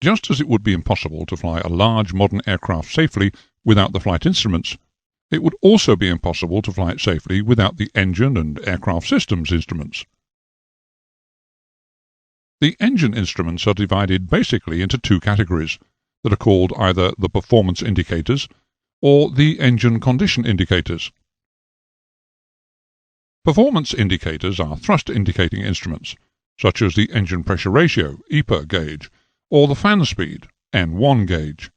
Just as it would be impossible to fly a large modern aircraft safely without the flight instruments, it would also be impossible to fly it safely without the engine and aircraft systems instruments. The engine instruments are divided basically into two categories that are called either the performance indicators or the engine condition indicators. Performance indicators are thrust indicating instruments, such as the engine pressure ratio (EPR) gauge or the fan speed (N1) gauge.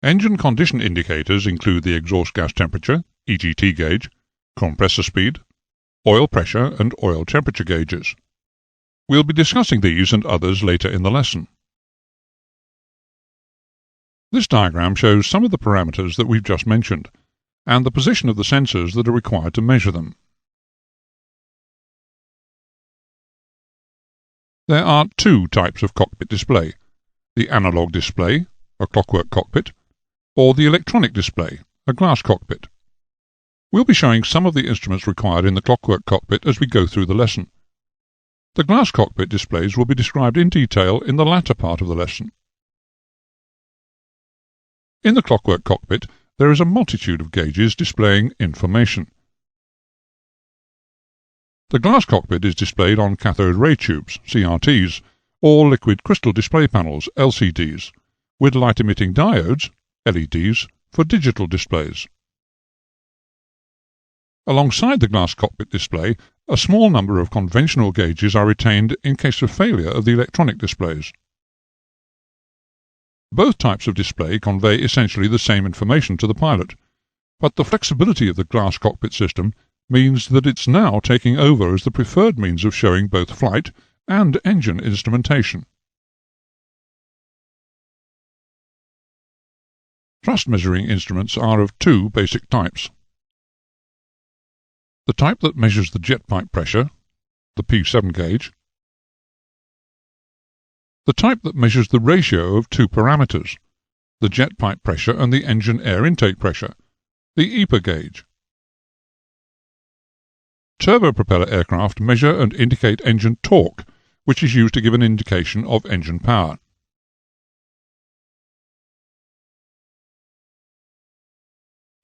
Engine condition indicators include the exhaust gas temperature (EGT) gauge, compressor speed, oil pressure and oil temperature gauges. We'll be discussing these and others later in the lesson. This diagram shows some of the parameters that we've just mentioned, and the position of the sensors that are required to measure them. There are two types of cockpit display: the analog display, a clockwork cockpit, or the electronic display, a glass cockpit. We'll be showing some of the instruments required in the clockwork cockpit as we go through the lesson. The glass cockpit displays will be described in detail in the latter part of the lesson. In the clockwork cockpit, there is a multitude of gauges displaying information. The glass cockpit is displayed on cathode ray tubes, CRTs, or liquid crystal display panels, LCDs, with light-emitting diodes, LEDs, for digital displays. Alongside the glass cockpit display, a small number of conventional gauges are retained in case of failure of the electronic displays. Both types of display convey essentially the same information to the pilot, but the flexibility of the glass cockpit system means that it's now taking over as the preferred means of showing both flight and engine instrumentation. Thrust measuring instruments are of two basic types. The type that measures the jet pipe pressure, the P7 gauge. The type that measures the ratio of two parameters, the jet pipe pressure and the engine air intake pressure, the EPR gauge. Turbopropeller aircraft measure and indicate engine torque, which is used to give an indication of engine power.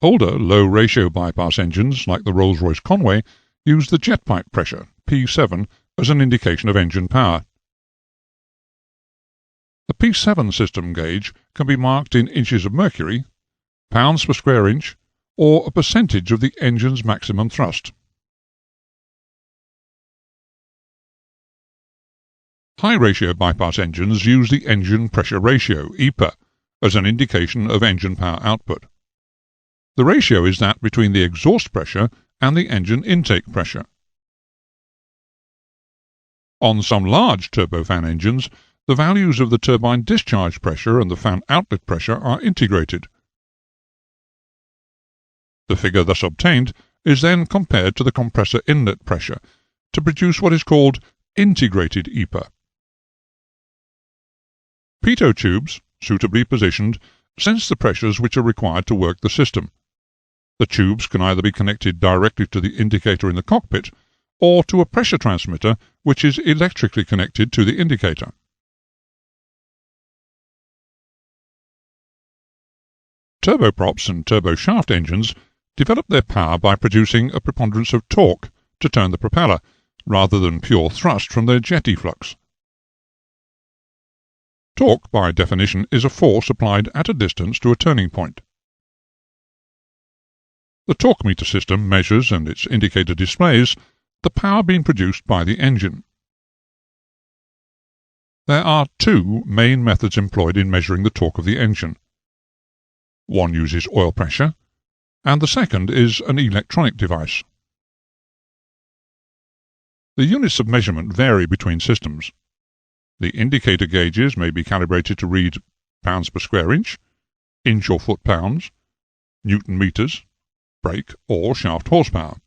Older low-ratio bypass engines, like the Rolls-Royce Conway, use the jet pipe pressure, P7, as an indication of engine power. The P7 system gauge can be marked in inches of mercury, pounds per square inch, or a percentage of the engine's maximum thrust. High-ratio bypass engines use the engine pressure ratio, EPR, as an indication of engine power output. The ratio is that between the exhaust pressure and the engine intake pressure. On some large turbofan engines, the values of the turbine discharge pressure and the fan outlet pressure are integrated. The figure thus obtained is then compared to the compressor inlet pressure to produce what is called integrated EPR. Pitot tubes, suitably positioned, sense the pressures which are required to work the system. The tubes can either be connected directly to the indicator in the cockpit or to a pressure transmitter which is electrically connected to the indicator. Turboprops and turboshaft engines develop their power by producing a preponderance of torque to turn the propeller, rather than pure thrust from their jet efflux. Torque, by definition, is a force applied at a distance to a turning point. The torque meter system measures, and its indicator displays, the power being produced by the engine. There are two main methods employed in measuring the torque of the engine. One uses oil pressure, and the second is an electronic device. The units of measurement vary between systems. The indicator gauges may be calibrated to read pounds per square inch or foot-pounds, Newton meters, brake or shaft horsepower.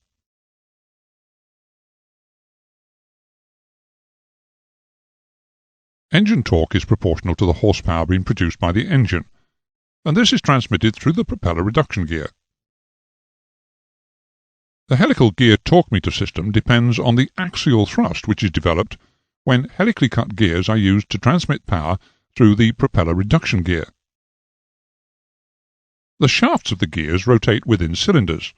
Engine torque is proportional to the horsepower being produced by the engine, and this is transmitted through the propeller reduction gear. The helical gear torque meter system depends on the axial thrust which is developed when helically cut gears are used to transmit power through the propeller reduction gear. The shafts of the gears rotate within cylinders,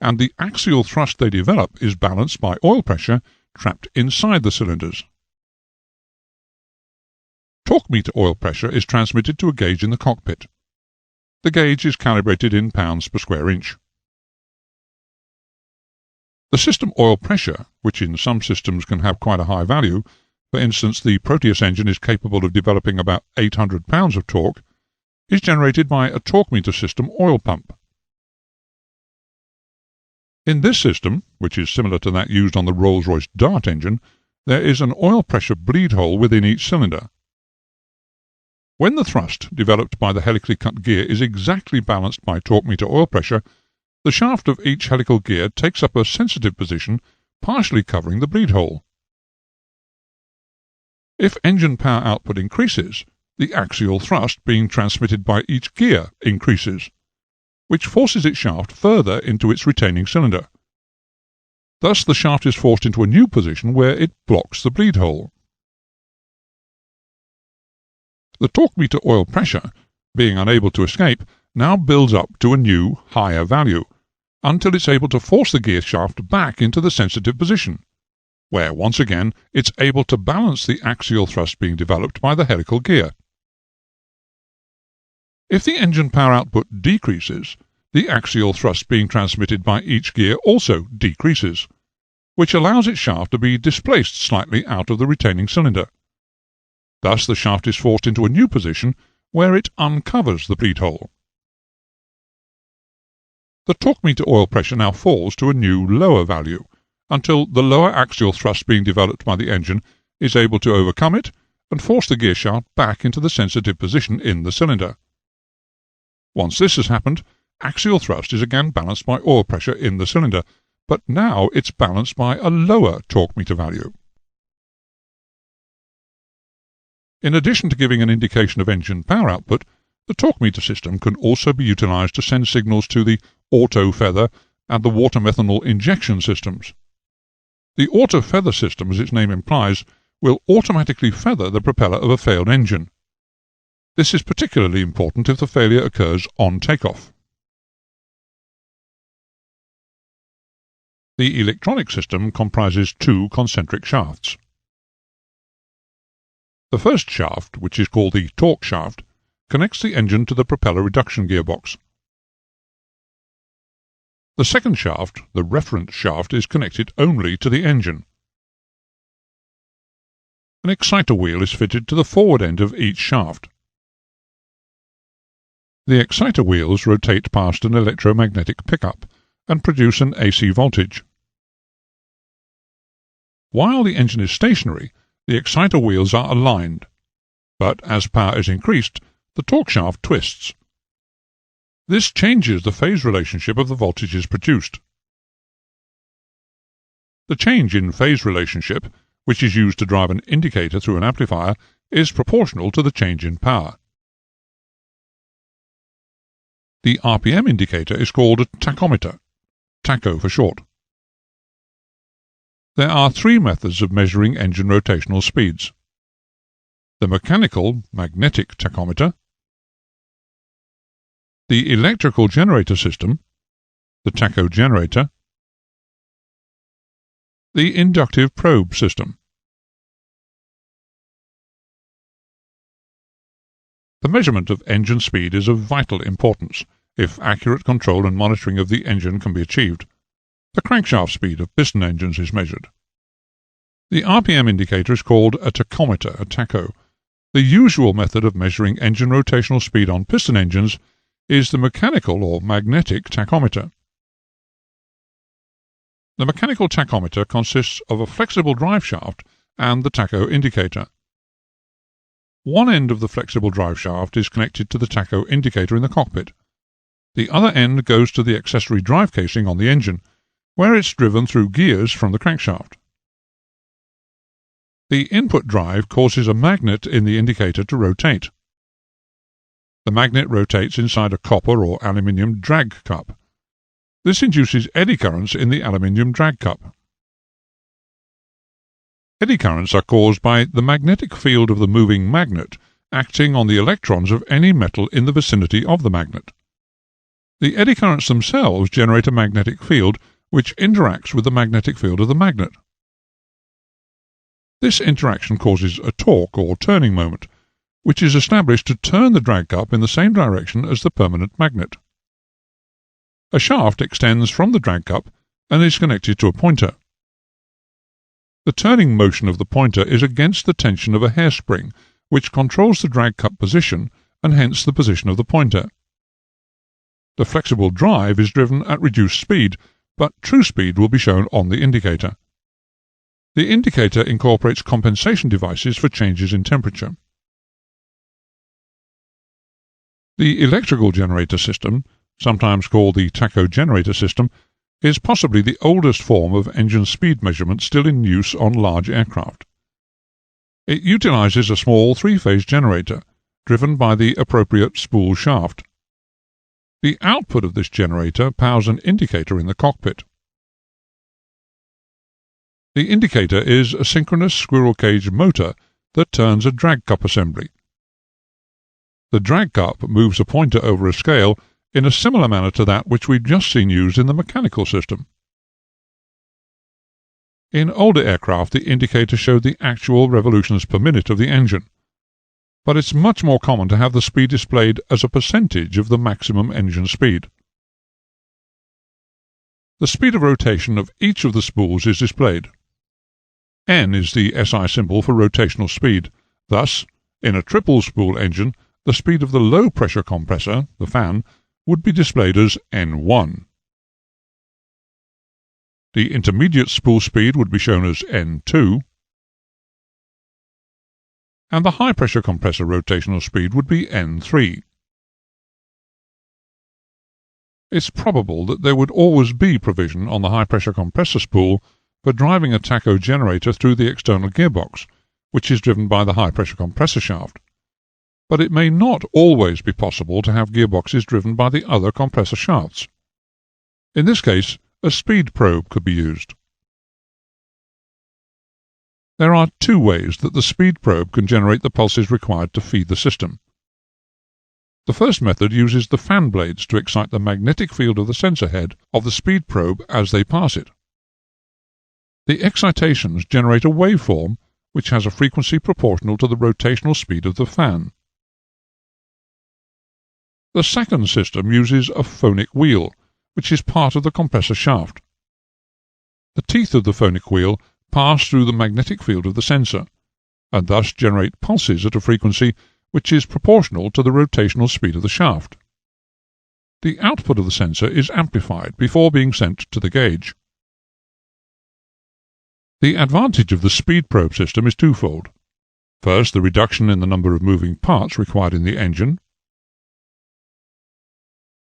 and the axial thrust they develop is balanced by oil pressure trapped inside the cylinders. Torque meter oil pressure is transmitted to a gauge in the cockpit. The gauge is calibrated in pounds per square inch. The system oil pressure, which in some systems can have quite a high value, for instance the Proteus engine is capable of developing about 800 pounds of torque, is generated by a torque meter system oil pump. In this system, which is similar to that used on the Rolls-Royce Dart engine, there is an oil pressure bleed hole within each cylinder. When the thrust developed by the helically cut gear is exactly balanced by torque meter oil pressure, the shaft of each helical gear takes up a sensitive position, partially covering the bleed hole. If engine power output increases, the axial thrust being transmitted by each gear increases, which forces its shaft further into its retaining cylinder. Thus the shaft is forced into a new position where it blocks the bleed hole. The torque meter oil pressure, being unable to escape, now builds up to a new, higher value, until it's able to force the gear shaft back into the sensitive position, where once again it's able to balance the axial thrust being developed by the helical gear. If the engine power output decreases, the axial thrust being transmitted by each gear also decreases, which allows its shaft to be displaced slightly out of the retaining cylinder. Thus the shaft is forced into a new position where it uncovers the bleed hole. The torque meter oil pressure now falls to a new lower value, until the lower axial thrust being developed by the engine is able to overcome it and force the gear shaft back into the sensitive position in the cylinder. Once this has happened, axial thrust is again balanced by oil pressure in the cylinder, but now it's balanced by a lower torque meter value. In addition to giving an indication of engine power output, the torque meter system can also be utilized to send signals to the auto feather and the water methanol injection systems. The auto feather system, as its name implies, will automatically feather the propeller of a failed engine. This is particularly important if the failure occurs on takeoff. The electronic system comprises two concentric shafts. The first shaft, which is called the torque shaft, connects the engine to the propeller reduction gearbox. The second shaft, the reference shaft, is connected only to the engine. An exciter wheel is fitted to the forward end of each shaft. The exciter wheels rotate past an electromagnetic pickup and produce an AC voltage. While the engine is stationary, the exciter wheels are aligned, but as power is increased, the torque shaft twists. This changes the phase relationship of the voltages produced. The change in phase relationship, which is used to drive an indicator through an amplifier, is proportional to the change in power. The RPM indicator is called a tachometer, tacho for short. There are three methods of measuring engine rotational speeds: the mechanical magnetic tachometer, the electrical generator system, the tacho generator, the inductive probe system. The measurement of engine speed is of vital importance if accurate control and monitoring of the engine can be achieved. The crankshaft speed of piston engines is measured. The RPM indicator is called a tachometer, a tacho. The usual method of measuring engine rotational speed on piston engines is the mechanical or magnetic tachometer. The mechanical tachometer consists of a flexible drive shaft and the tacho indicator. One end of the flexible drive shaft is connected to the tacho indicator in the cockpit. The other end goes to the accessory drive casing on the engine, where it's driven through gears from the crankshaft. The input drive causes a magnet in the indicator to rotate. The magnet rotates inside a copper or aluminium drag cup. This induces eddy currents in the aluminium drag cup. Eddy currents are caused by the magnetic field of the moving magnet acting on the electrons of any metal in the vicinity of the magnet. The eddy currents themselves generate a magnetic field which interacts with the magnetic field of the magnet. This interaction causes a torque or turning moment, which is established to turn the drag cup in the same direction as the permanent magnet. A shaft extends from the drag cup and is connected to a pointer. The turning motion of the pointer is against the tension of a hairspring, which controls the drag cup position and hence the position of the pointer. The flexible drive is driven at reduced speed, but true speed will be shown on the indicator. The indicator incorporates compensation devices for changes in temperature. The electrical generator system, sometimes called the tachogenerator system, is possibly the oldest form of engine speed measurement still in use on large aircraft. It utilizes a small three-phase generator, driven by the appropriate spool shaft. The output of this generator powers an indicator in the cockpit. The indicator is a synchronous squirrel cage motor that turns a drag cup assembly. The drag cup moves a pointer over a scale in a similar manner to that which we've just seen used in the mechanical system. In older aircraft, the indicator showed the actual revolutions per minute of the engine, but it's much more common to have the speed displayed as a percentage of the maximum engine speed. The speed of rotation of each of the spools is displayed. N is the SI symbol for rotational speed. Thus, in a triple spool engine, the speed of the low-pressure compressor, the fan, would be displayed as N1. The intermediate spool speed would be shown as N2, and the high-pressure compressor rotational speed would be N3. It's probable that there would always be provision on the high-pressure compressor spool for driving a tachogenerator through the external gearbox, which is driven by the high-pressure compressor shaft. But it may not always be possible to have gearboxes driven by the other compressor shafts. In this case, a speed probe could be used. There are two ways that the speed probe can generate the pulses required to feed the system. The first method uses the fan blades to excite the magnetic field of the sensor head of the speed probe as they pass it. The excitations generate a waveform which has a frequency proportional to the rotational speed of the fan. The second system uses a phonic wheel, which is part of the compressor shaft. The teeth of the phonic wheel pass through the magnetic field of the sensor, and thus generate pulses at a frequency which is proportional to the rotational speed of the shaft. The output of the sensor is amplified before being sent to the gauge. The advantage of the speed probe system is twofold. First, the reduction in the number of moving parts required in the engine,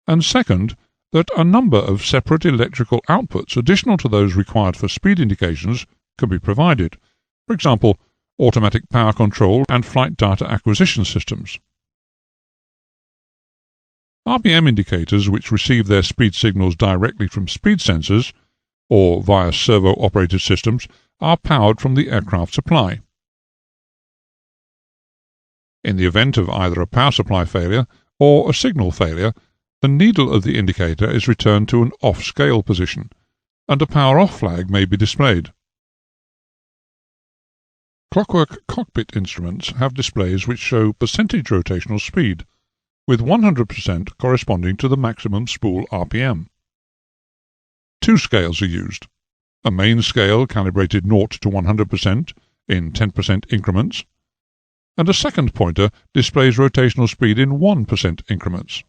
and second, that a number of separate electrical outputs additional to those required for speed indications can be provided, for example, automatic power control and flight data acquisition systems. RPM indicators which receive their speed signals directly from speed sensors or via servo-operated systems are powered from the aircraft supply. In the event of either a power supply failure or a signal failure, the needle of the indicator is returned to an off-scale position, and a power-off flag may be displayed. Clockwork cockpit instruments have displays which show percentage rotational speed, with 100% corresponding to the maximum spool RPM. Two scales are used: a main scale calibrated 0 to 100% in 10% increments, and a second pointer displays rotational speed in 1% increments.